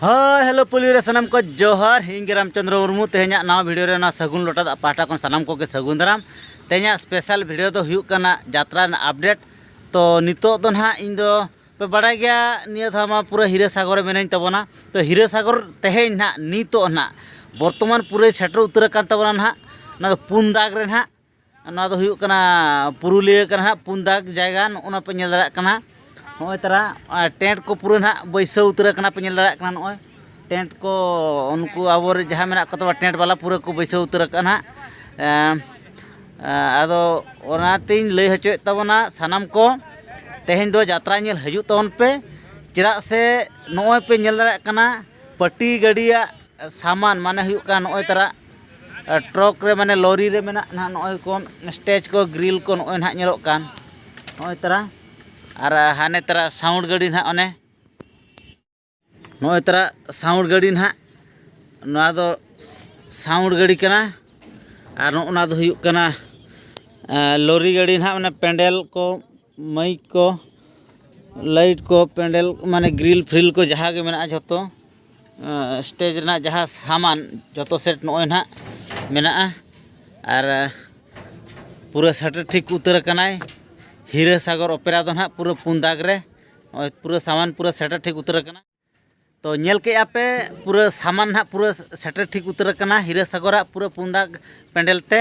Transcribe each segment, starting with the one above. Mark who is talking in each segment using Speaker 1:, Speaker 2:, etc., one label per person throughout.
Speaker 1: हाँ hello police सनम को जोहर हिंग रामचंद्र मुर्मू तेहना नवा वीडियो रे सगुन लोटा पाटा को सनम को सगुन दाराम तेहना स्पेशल वीडियो दो हुयुक कना यात्रा अपडेट तो नितो दो ना इन दो पे बड़ा गया निया धामा पूरा हीरा सागर में तबना तो हीरा सागर तेहेन ना नितो ना बर्तमान पूरे सेटर उतर कान तबना ना ना पुन दाग रे ना ना दो हुयुक कना पुरुलिया कना पुन दाग जायगा ओना पे नेल दाड़ा कना नॉय तरा टेंट को पूरा ना बैसा उतर कना पे नेल दाड़ा कना नॉय टेंट को उनको आवर जहाँ मेना को टेंट वाला पूरा को बैसा उतर कना आदो ओनातिन लय हचोय तबना सनम को तेहेन दो यात्रा नेल हजू तवन पे चेदा से नॉय पे नेल दाड़ा कना पट्टी गाड़िया सामान माने हुयुक का नॉय तरा ट्रक रे माने लॉरी रे मेना ना नॉय को स्टेज को ग्रिल को नॉय ना नेलोक कान नॉय तरा और हाने तरा साउंड गाड़ी ना ओने नॉय तरा साउंड गाड़ी ना ना दो साउंड गाड़ी कना और ओना दो हुयुक कना लॉरी गाड़ी ना माने पेंडल को माइक को लाइट को पेंडल माने ग्रिल फ्रिल को जहाँ के मेना जतो स्टेज ना जहाँ सामान जतो सेट नॉय ना मेना और पूरा सेट ठीक उतर कनाय हीरा सागर ओपेरा दो ना पूरा पुंदाग रे पूरा सामान पूरा सेट ठीक उतर कना तो नेल के आपे पूरा सामान ना पूरा सेट ठीक उतर कना हीरा सागर पूरा पुंदाग पेंडल ते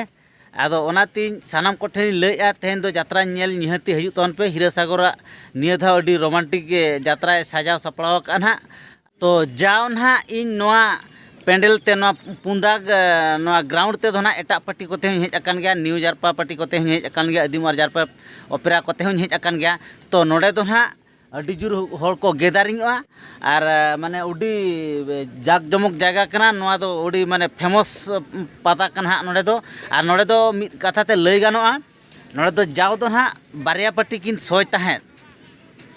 Speaker 1: आदो ओनातीन सानाम कोठे लैया तेहन दो यात्रा नेल निहती हजू तन पे हीरा सागर निया धा अडी रोमांटिक यात्रा सजाव सपड़ाव का ना तो जाओ ना इन नोआ पेंडल ते नोआ पुंदाग नोआ ग्राउंड ते दो ना एटा पार्टी कोते हेज अकान गया न्यू जारपा पार्टी कोते हेज अकान गया आदिमार जारपा ओपेरा कोते हेज अकान गया तो नोडे दो ना अडी जुर हर को गेदारिंगआ और माने उडी जाक जमक जगह कना नोआ दो उडी माने फेमस पाता कना नोडे दो मिद कथा ते लय गानोआ नोडे दो जाव दो ना बारिया पार्टी किन सोय ताहें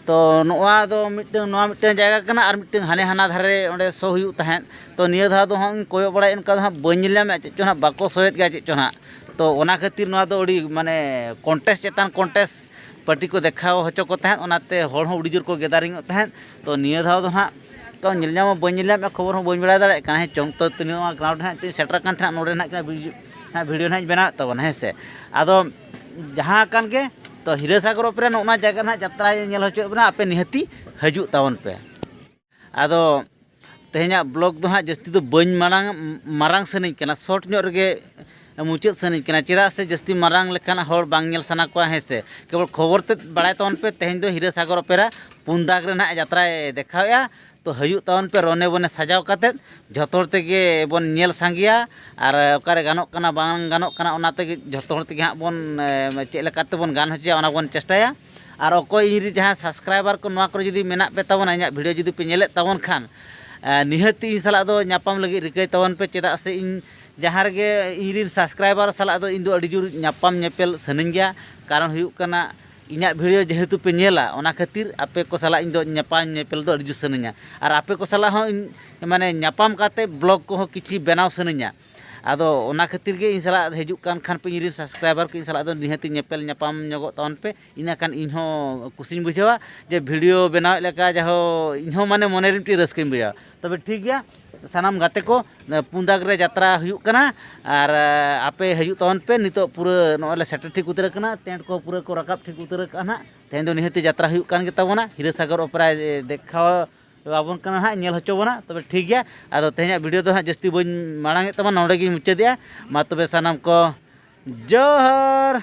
Speaker 1: तो नोआ दो मिट्टन जगह कना और मिट्टन हाने हाना धारे ओंडे सो हुयु ताहें तो निया धा दो हम कोयो बड़ा इनका धा बनिलाम चेचो ना बाको सोयत गया चेचो ना तो ओना खातिर नोआ दो उडी माने कॉन्टेस्ट चेतान कॉन्टेस्ट पार्टी को देखाव होचो को ताहें ओनाते होड़ हो उडी जोर को गेदारिंग ताहें तो निया धा दो ना तो निलजाम बनिलाम खबर हो बन बड़ा दाड़े काना है चोंग तो नोआ ग्राउंड ना तो सेटर कान था नोडे ना वीडियो ना बना तबन है से आदो जहाँ कान के तो हीरा सागर ओपेरा नोना जगह ना यात्रा नेल होचो बना आपे निहती हजू तवन पे आदो तेहना ब्लॉग दो हाँ जस्ती दो बन मारांग सनी कना शॉर्ट ᱧᱚᱜ रगे मुचाद सनी कना चेदा से जस्ती मारांग लेखान हर बांग नेल सना को है से केवल खबर ते बड़ाय तवन पे तेहन दो हीरा सागर ओपेरा पुंदाग रे ना यात्रा देखाया तो हजू तवन पे रोने बने सजाव काते जतोर तेगे बन नेल सांगिया और ओकारे गानोक कना बांग गानोक कना ओना तेगे जतोर तेगे हां बन चेक लेकाते बन गान होचिया ओना बन चेष्टाया और अकोय इरी जहां सब्सक्राइबर को नोआ करे जुदी मेना पे तबन इᱧᱟᱜ वीडियो जुदी पे नेले तबन खान निहती इन साला दो ᱧᱟᱯᱟᱢ लगी रिकय तबन पे चेदा से इन जहां रगे इरी सब्सक्राइबर साला दो इन दो अडी जुर ᱧᱟᱯᱟम ᱧᱮᱯᱮᱞ सनन गया कारण हुयुक कना इᱧाᱜ वीडियो जेहेतु पे नेला ओना खातिर आपे को साला इन दो ᱧᱟᱯᱟम ᱧᱮᱯᱮल दो अडी जुर सनन्या और आपे को साला हो माने ᱧᱟᱯᱟम काते ब्लॉग को किछि बनाव सनन्या आदो ओना खातिर गे इन साला हजू कान खान पे इरी सब्सक्राइबर के इन साला दो निहती ᱧᱮᱯᱮल ᱧᱟᱯᱟम ᱧᱚᱜᱚ तवन पे इना कान इनहो कुसिन बुझावा जे वीडियो बनाव लेका जहो इनहो माने मने रिमटी रस्किन बुझा तबे ठीक गया सानाम गाते को पुंदाग रे यात्रा हुयुक कना और आपे हजू तवन पे नितो पूरा नोले सेटर ठीक उतर कना टेंट को पूरा को रकाब ठीक उतर कना तेन दो निहती यात्रा हुयुक कान गे ताबोना हीरा सागर ओपेरा देखाव बाबन कना हाँ नेल होचो बना तबे ठीक गया आदो तेहना वीडियो दो हाँ जस्ती बन मांगे तब नोडे गी मुचादिया मा तबे सानाम को जोहर।